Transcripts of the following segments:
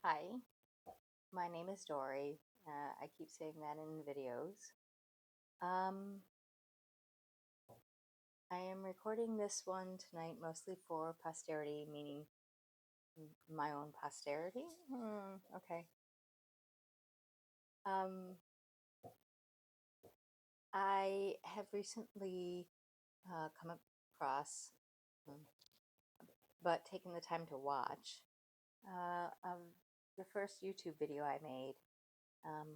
Hi, my name is Dory. I keep saying that in videos. Um, I am recording this one tonight mostly for posterity, meaning my own posterity. Okay. Um, I have recently come across, um, but taken the time to watch, of the first YouTube video I made um,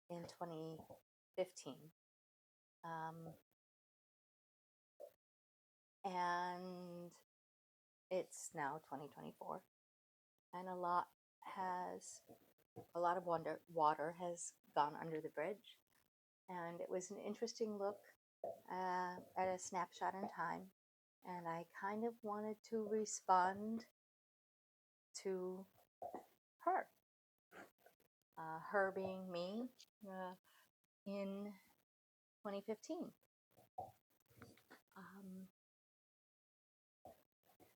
in 2015. Um, and it's now 2024, and a lot of water has gone under the bridge, and it was an interesting look at a snapshot in time, and I kind of wanted to respond to her, her being me, in 2015. Um,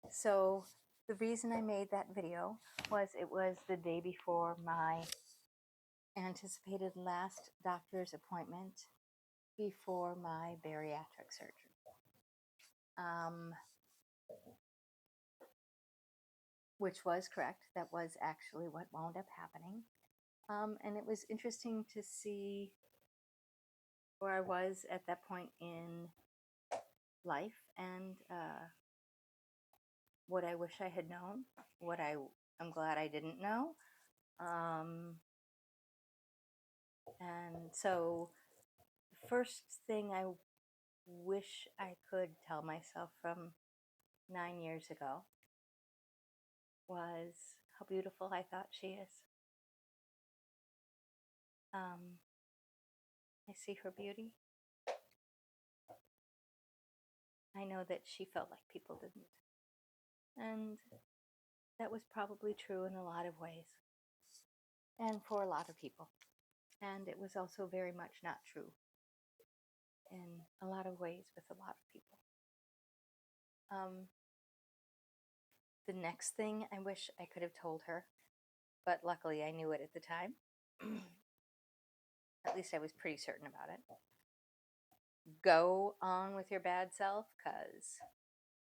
so the reason I made that video was it was the day before my anticipated last doctor's appointment before my bariatric surgery. Um, which was correct. That was actually what wound up happening. And it was interesting to see where I was at that point in life, and what I wish I had known, what I'm glad I didn't know. Um, and so, the first thing I wish I could tell myself from 9 years ago was how beautiful I thought she is. I see her beauty. I know that she felt like people didn't. And that was probably true in a lot of ways, and for a lot of people. And it was also very much not true in a lot of ways with a lot of people. The next thing I wish I could have told her, but luckily I knew it at the time. At least I was pretty certain about it. Go on with your bad self, because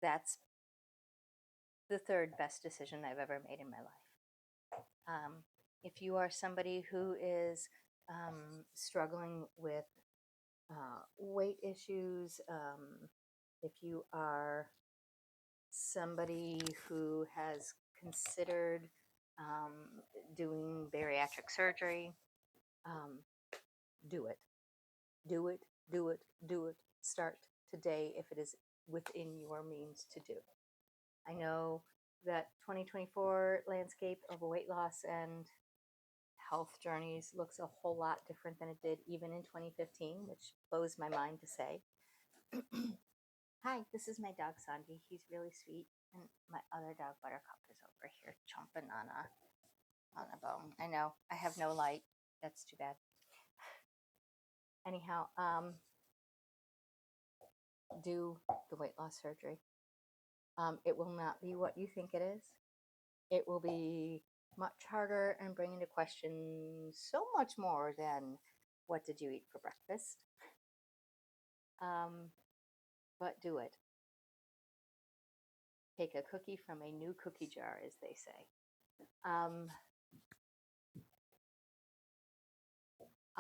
that's the third best decision I've ever made in my life. If you are somebody who is struggling with weight issues, if you are somebody who has considered doing bariatric surgery, um, do it. Do it, do it, do it. Start today if it is within your means to do. I know that 2024 landscape of weight loss and health journeys looks a whole lot different than it did even in 2015, which blows my mind to say. Hi, this is my dog Sandy. He's really sweet, and my other dog Buttercup is over here chomping on a bone. I know I have no light. That's too bad. Anyhow, do the weight loss surgery. It will not be what you think it is. It will be much harder and bring into question so much more than what did you eat for breakfast. But do it. Take a cookie from a new cookie jar, as they say.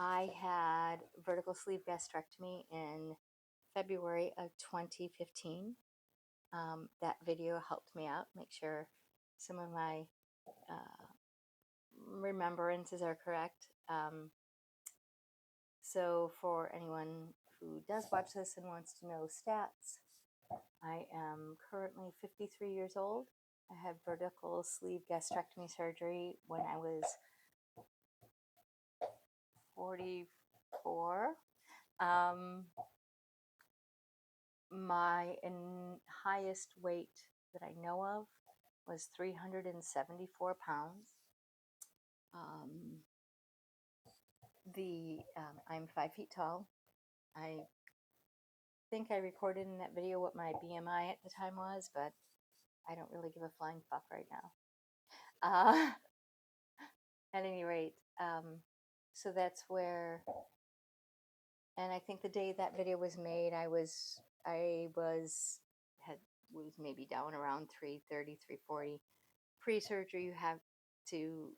I had vertical sleeve gastrectomy in February of 2015. That video helped me out, make sure some of my remembrances are correct. So, for anyone who does watch this and wants to know stats, I am currently 53 years old. I had vertical sleeve gastrectomy surgery when I was 44. My highest weight that I know of was 374 pounds. I'm 5 feet tall. I think I recorded in that video what my BMI at the time was, but I don't really give a flying fuck right now. at any rate, so that's where, and I think the day that video was made, was maybe down around 330, 340. Pre-surgery, you have to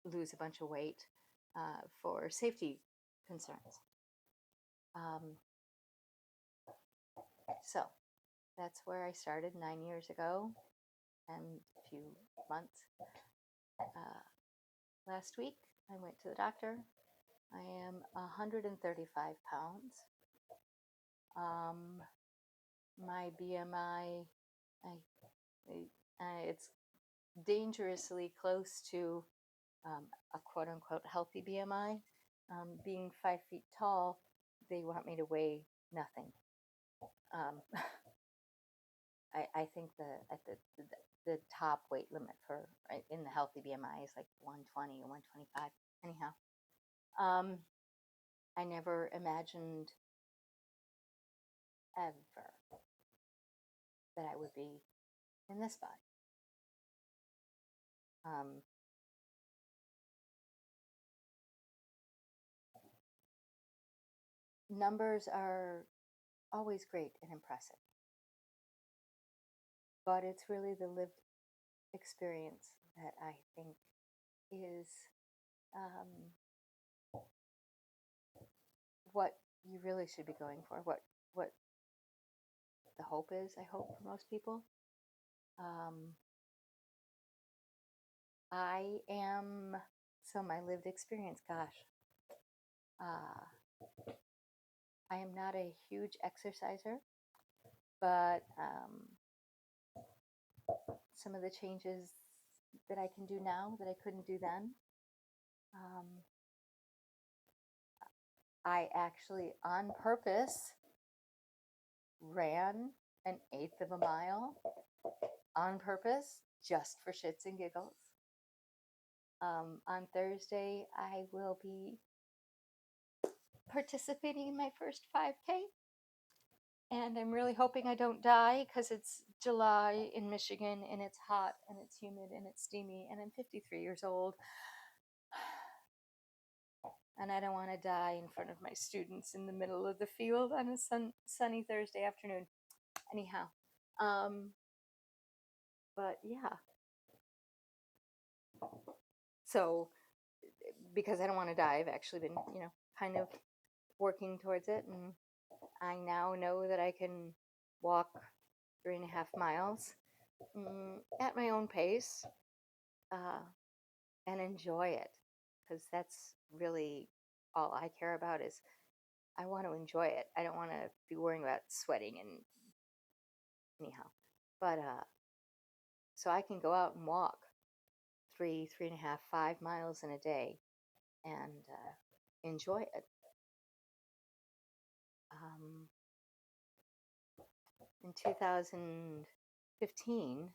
lose a bunch of weight for safety concerns. So that's where I started 9 years ago and a few months. Last week, I went to the doctor. I am 135 pounds. My BMI, it's dangerously close to a quote-unquote healthy BMI. Being 5 feet tall, they want me to weigh nothing. I think the top weight limit for in the healthy BMI is like 120 or 125. Anyhow, I never imagined ever that I would be in this body. Numbers are always great and impressive, but it's really the lived experience that I think is what you really should be going for. What the hope is, I hope, for most people. I am, so my lived experience, gosh, I am not a huge exerciser, but some of the changes that I can do now that I couldn't do then. I actually, on purpose, ran an eighth of a mile on purpose, just for shits and giggles. On Thursday, I will be participating in my first 5K. And I'm really hoping I don't die because it's July in Michigan and it's hot and it's humid and it's steamy and I'm 53 years old. And I don't want to die in front of my students in the middle of the field on a sunny Thursday afternoon. Anyhow, but yeah. So, because I don't want to die, I've actually been, kind of working towards it. And I now know that I can walk 3.5 miles at my own pace and enjoy it. Because that's really all I care about is I want to enjoy it. I don't want to be worrying about sweating and anyhow. But so I can go out and walk 3.5, 5 miles in a day and enjoy it. In 2015,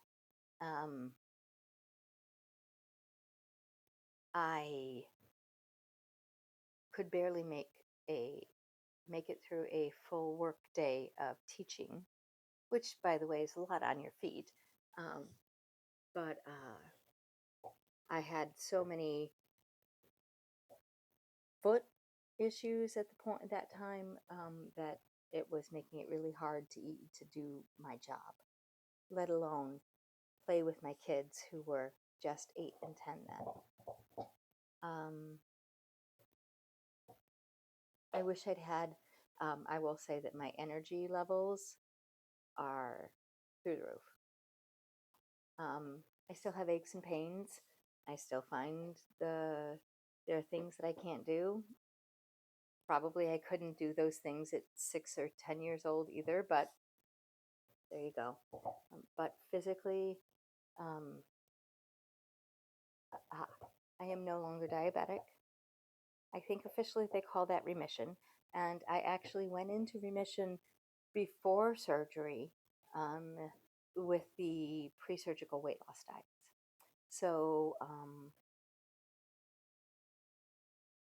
I could barely make it through a full work day of teaching, which, by the way, is a lot on your feet. But I had so many foot issues at that time that it was making it really hard to do my job, let alone play with my kids who were just 8 and 10 then. I wish I'd had, I will say that my energy levels are through the roof. I still have aches and pains. I still find there are things that I can't do. Probably I couldn't do those things at 6 or 10 years old either, but there you go. But physically, I am no longer diabetic. I think officially they call that remission. And I actually went into remission before surgery with the pre-surgical weight loss diets. So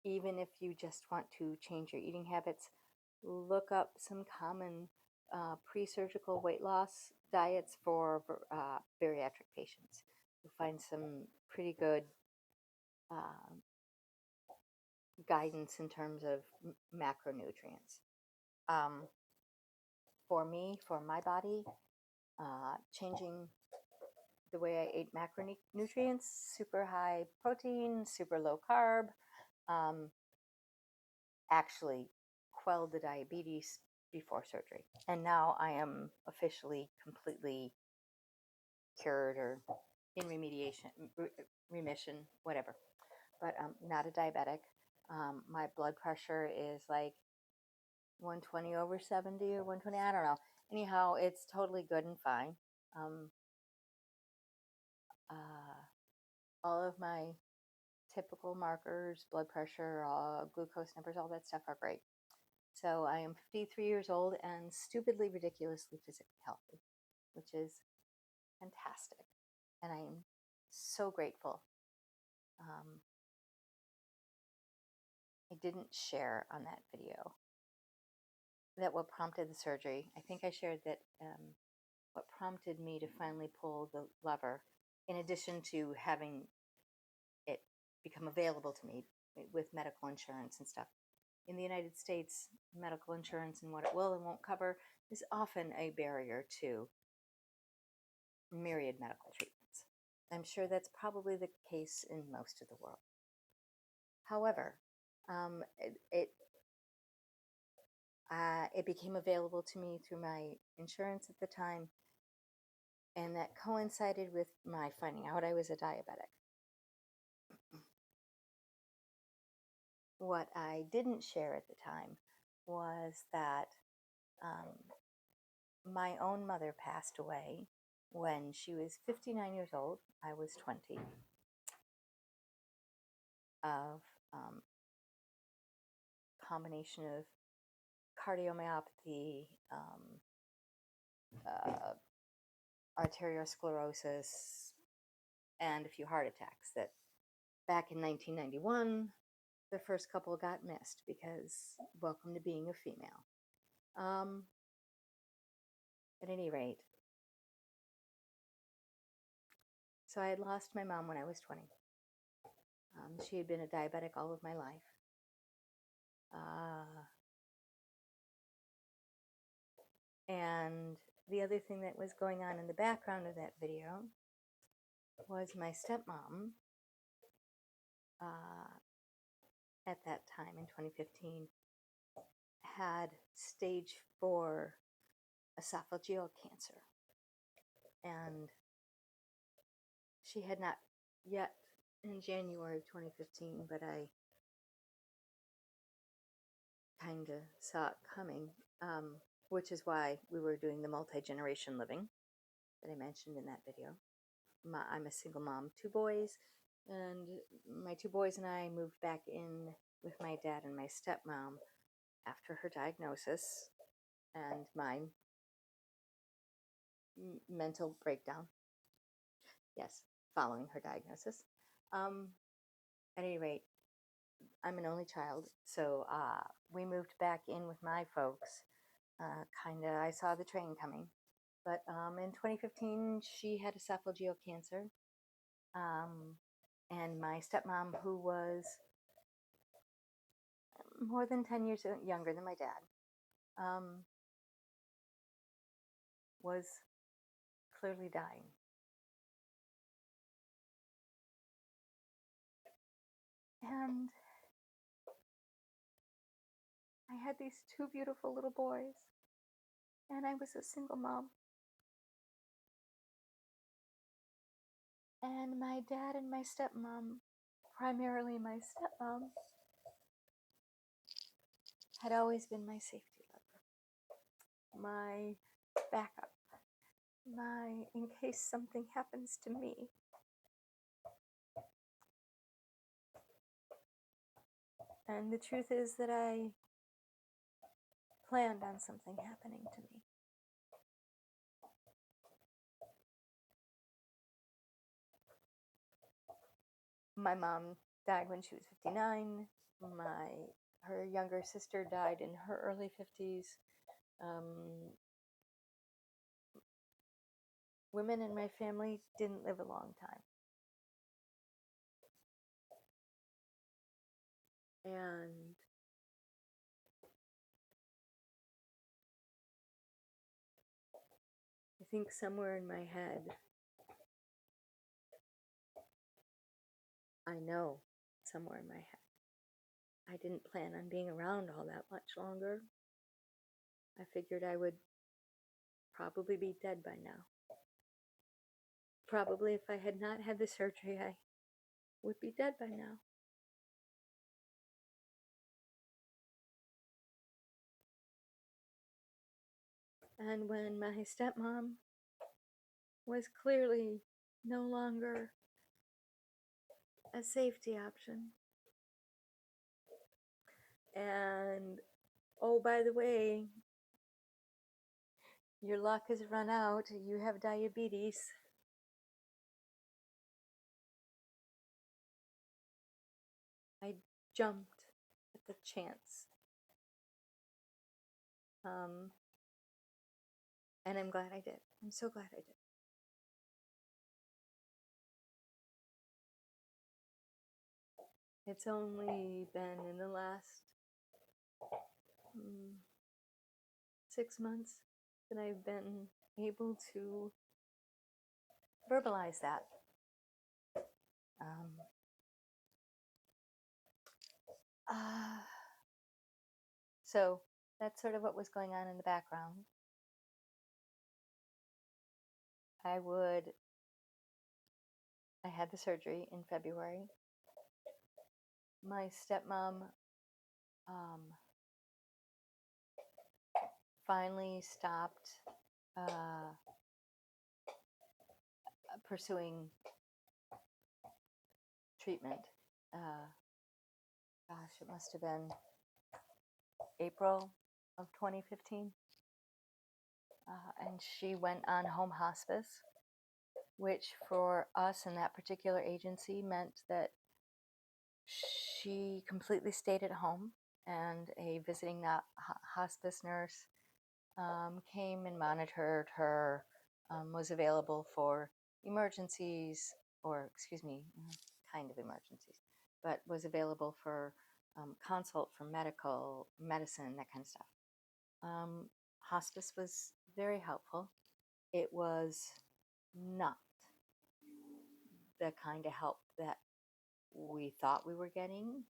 even if you just want to change your eating habits, look up some common pre-surgical weight loss diets for bariatric patients. you'll find some pretty good um, guidance in terms of macronutrients. For me, for my body, changing the way I ate macronutrients, super high protein, super low carb, actually quelled the diabetes before surgery. And now I am officially completely cured or in remission, whatever. But not a diabetic. My blood pressure is like 120 over 70 or 120, I don't know. Anyhow, it's totally good and fine. All of my typical markers, blood pressure, glucose numbers, all that stuff are great. So I am 53 years old and stupidly, ridiculously physically healthy, which is fantastic. And I am so grateful. I didn't share on that video that what prompted the surgery. I think I shared that what prompted me to finally pull the lever, in addition to having it become available to me with medical insurance and stuff. In the United States, medical insurance and what it will and won't cover is often a barrier to myriad medical treatments. I'm sure that's probably the case in most of the world. However, it became available to me through my insurance at the time, and that coincided with my finding out I was a diabetic. What I didn't share at the time was that my own mother passed away when she was 59 years old. I was 20, of combination of cardiomyopathy, arteriosclerosis, and a few heart attacks that back in 1991, the first couple got missed because welcome to being a female. At any rate, so I had lost my mom when I was 20. She had been a diabetic all of my life. And the other thing that was going on in the background of that video was my stepmom, at that time in 2015, had stage 4 esophageal cancer. And she had not yet, in January of 2015, but I kind of saw it coming, which is why we were doing the multi-generation living that I mentioned in that video. I'm a single mom, 2 boys, and my 2 boys and I moved back in with my dad and my stepmom after her diagnosis and my mental breakdown. Yes, following her diagnosis. At any rate, I'm an only child, so we moved back in with my folks. I saw the train coming. But in 2015, she had esophageal cancer. And my stepmom, who was more than 10 years younger than my dad, was clearly dying. And I had these 2 beautiful little boys, and I was a single mom. And my dad and my stepmom, primarily my stepmom, had always been my safety lever, my backup, my in case something happens to me. And the truth is that I planned on something happening to me. My mom died when she was 59. Her younger sister died in her early 50s. Women in my family didn't live a long time. And I think somewhere in my head, I know somewhere in my head, I didn't plan on being around all that much longer. I figured I would probably be dead by now. Probably if I had not had the surgery, I would be dead by now. And when my stepmom was clearly no longer a safety option, and oh, by the way, your luck has run out, you have diabetes. I jumped at the chance. And I'm glad I did. I'm so glad I did. It's only been in the last 6 months that I've been able to verbalize that. So that's sort of what was going on in the background. I had the surgery in February. My stepmom finally stopped pursuing treatment. Gosh, it must have been April of 2015. And she went on home hospice, which for us in that particular agency meant that she completely stayed at home, and a visiting hospice nurse came and monitored her, was available for emergencies, or excuse me, kind of emergencies, but was available for consult for medicine, that kind of stuff. Hospice was very helpful. It was not the kind of help that we thought we were getting,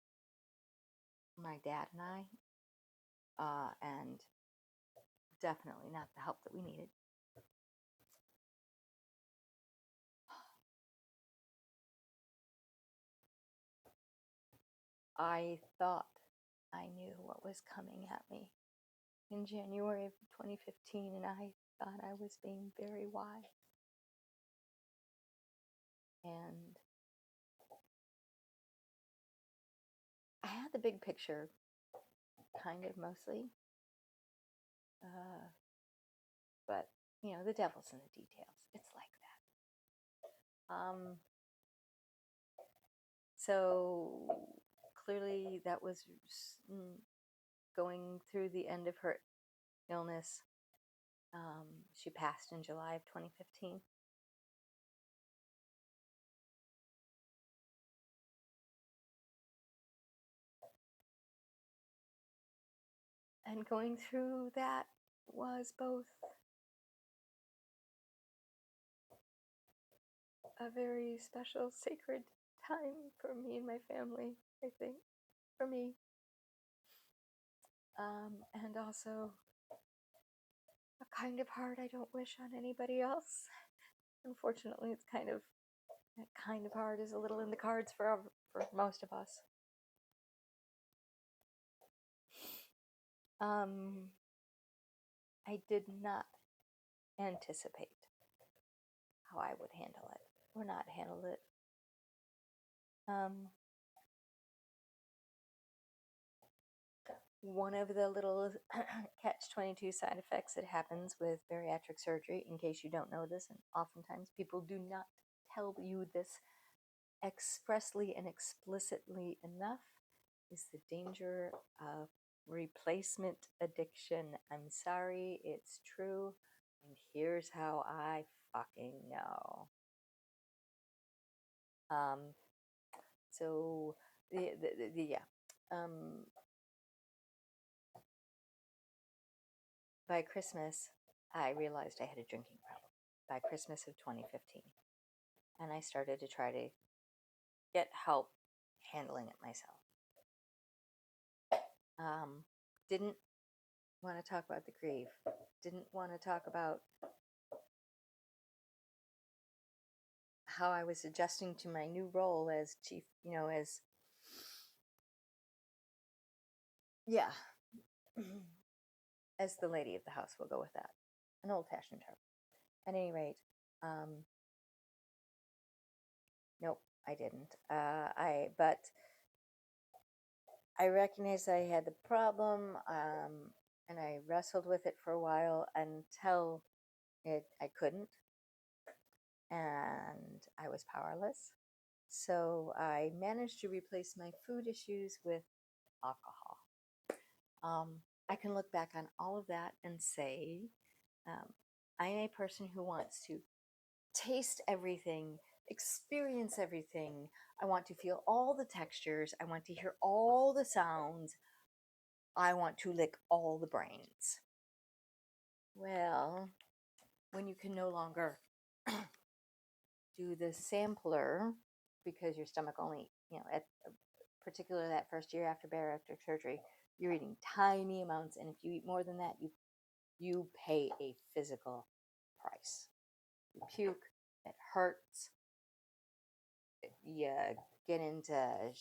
my dad and I, and definitely not the help that we needed. I thought I knew what was coming at me in January of 2015, and I thought I was being very wise. And I had the big picture, kind of mostly, but you know, the devil's in the details. It's like that. So clearly, that was going through the end of her illness. She passed in July of 2015. And going through that was both a very special, sacred time for me and my family, I think, for me. And also a kind of hard I don't wish on anybody else. Unfortunately, that kind of hard is a little in the cards for most of us. I did not anticipate how I would handle it or not handle it. One of the little catch-22 side effects that happens with bariatric surgery, in case you don't know this, and oftentimes people do not tell you this expressly and explicitly enough, is the danger of replacement addiction. I'm sorry, it's true, and here's how I fucking know. So yeah, By Christmas, I realized I had a drinking problem. By Christmas of 2015. And I started to try to get help handling it myself. Didn't want to talk about the grief. Didn't want to talk about how I was adjusting to my new role as chief, yeah, as the lady of the house. We'll go with that. An old-fashioned term. At any rate, nope, I didn't. But I recognized I had the problem, and I wrestled with it for a while until I couldn't, and I was powerless. So I managed to replace my food issues with alcohol. I can look back on all of that and say, I'm a person who wants to taste everything, experience everything. I want to feel all the textures. I want to hear all the sounds. I want to lick all the brains. Well, when you can no longer do the sampler because your stomach only, at particularly that first year after bariatric surgery, you're eating tiny amounts, and if you eat more than that, you pay a physical price. You puke, it hurts, you get into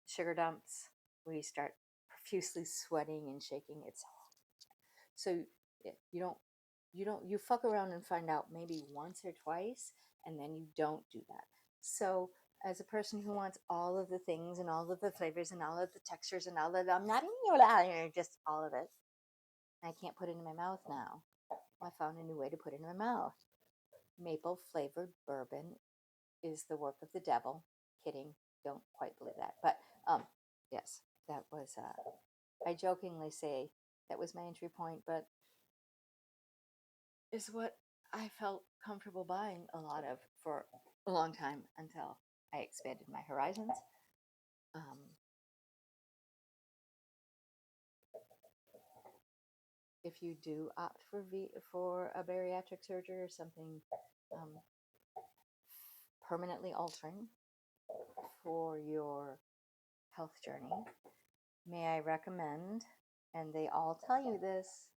sugar dumps where you start profusely sweating and shaking. It's so you fuck around and find out maybe once or twice, and then you don't do that. So as a person who wants all of the things and all of the flavors and all of the textures and all of them, not just all of it, I can't put it in my mouth now. I found a new way to put it in my mouth. Maple flavored bourbon is the work of the devil. Kidding, don't quite believe that. But yes, that was, I jokingly say that was my entry point, but is what I felt comfortable buying a lot of for a long time until I expanded my horizons. If you do opt for a bariatric surgery or something permanently altering for your health journey, may I recommend, and they all tell you this,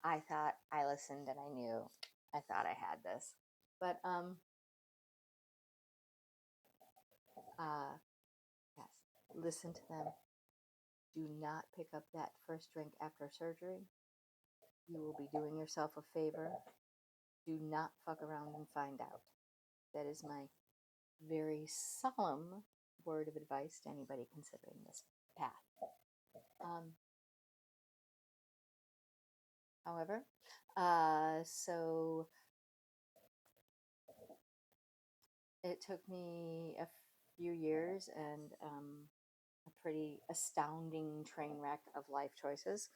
I thought I listened and I knew, I thought I had this, but yes, listen to them. Do not pick up that first drink after surgery. You will be doing yourself a favor. Do not fuck around and find out. That is my very solemn word of advice to anybody considering this path. However, so it took me a few years and a pretty astounding train wreck of life choices.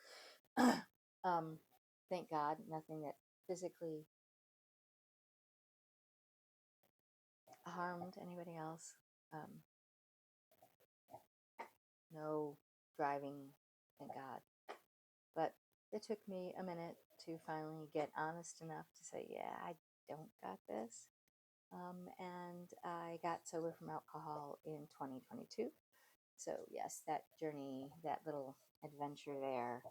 Thank God, nothing that physically harmed anybody else. No driving, thank God. But it took me a minute to finally get honest enough to say, yeah, I don't got this. And I got sober from alcohol in 2022. So, yes, that journey, that little adventure there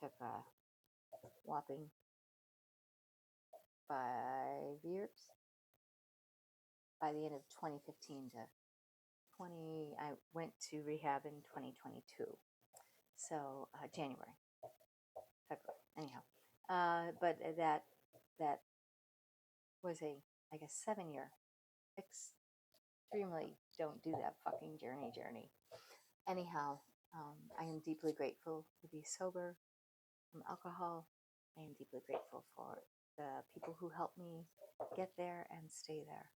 took a whopping 5 years. By the end of 2015 to I went to rehab in 2022. So, January, February, anyhow. But that was I guess, 7 year. Extremely don't do that fucking journey. Anyhow, I am deeply grateful to be sober from alcohol. I am deeply grateful for the people who helped me get there and stay there.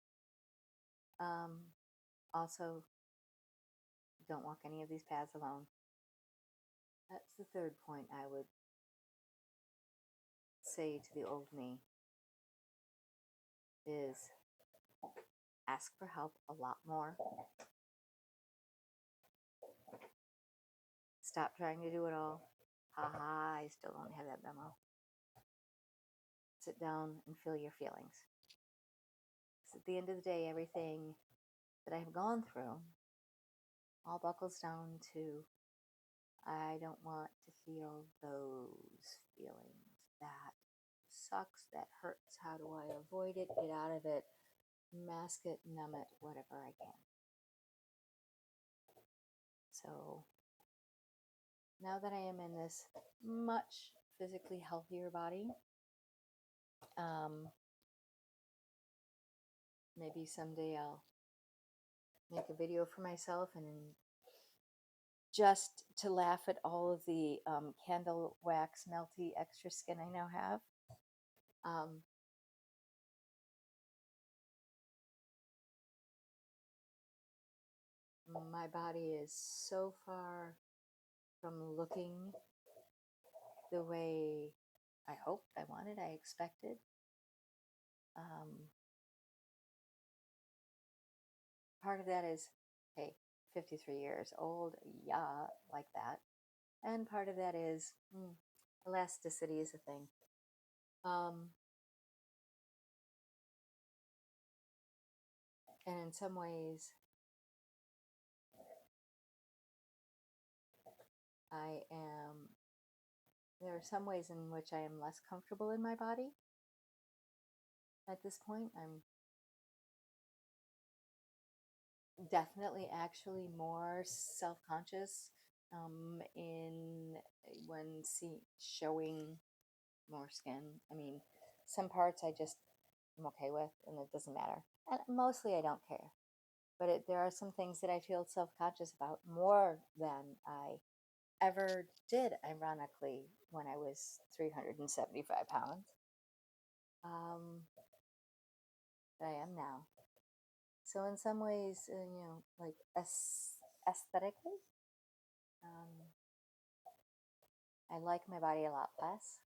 Also, don't walk any of these paths alone. That's the third point I would say to the old me is ask for help a lot more. Stop trying to do it all. Ha, I still don't have that memo. Sit down and feel your feelings. Because at the end of the day, everything that I've gone through all buckles down to I don't want to feel those feelings. That sucks, that hurts. How do I avoid it? Get out of it, mask it, numb it, whatever I can. So now that I am in this much physically healthier body, maybe someday I'll make a video for myself and just to laugh at all of the candle wax melty extra skin I now have. My body is so far from looking the way I hoped, I wanted, I expected. Part of that is, hey, 53 years old, yeah, like that. And part of that is, elasticity is a thing. And in some ways, there are some ways in which I am less comfortable in my body. At this point, I'm definitely actually more self-conscious in when showing more skin. I mean, some parts I'm okay with, and it doesn't matter. And mostly I don't care. But there are some things that I feel self-conscious about more than I ever did, ironically, when I was 375 pounds. That I am now. So in some ways, like aesthetically, I like my body a lot less.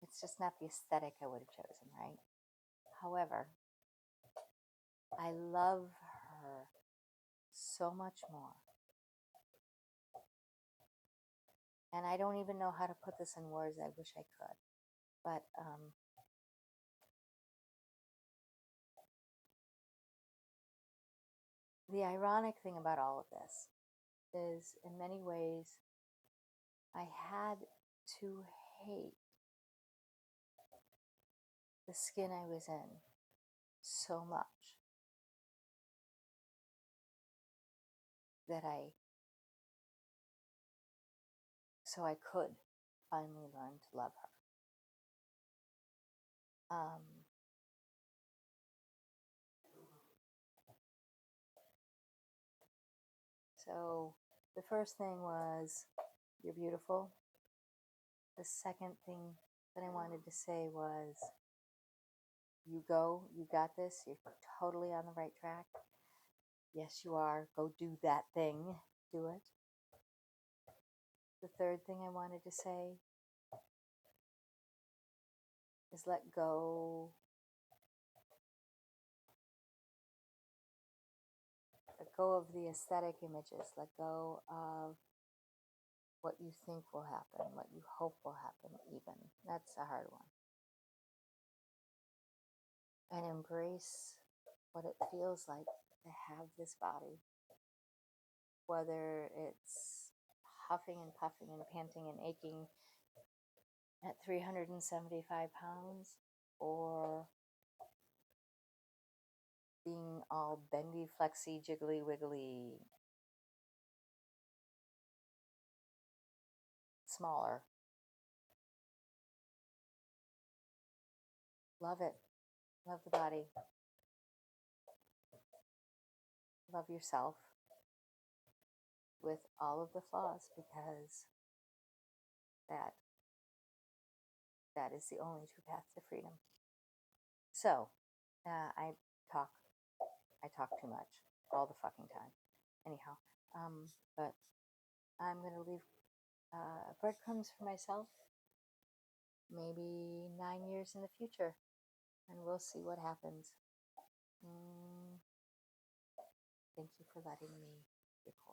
It's just not the aesthetic I would have chosen, right? However, I love her so much more. And I don't even know how to put this in words. I wish I could. But the ironic thing about all of this is, in many ways, I had to hate the skin I was in so much so I could finally learn to love her. So the first thing was, you're beautiful. The second thing that I wanted to say was, you got this, you're totally on the right track. Yes, you are. Go do that thing. Do it. The third thing I wanted to say is let go. Let go of the aesthetic images. Let go of what you think will happen, what you hope will happen, even. That's a hard one. And embrace what it feels like to have this body. Whether it's huffing and puffing and panting and aching at 375 pounds, or being all bendy, flexy, jiggly, wiggly, smaller. Love it. Love the body. Love yourself with all of the flaws, because that is the only true path to freedom. So, I talk too much all the fucking time. Anyhow, but I'm going to leave breadcrumbs for myself, maybe 9 years in the future, and we'll see what happens. Thank you for letting me record.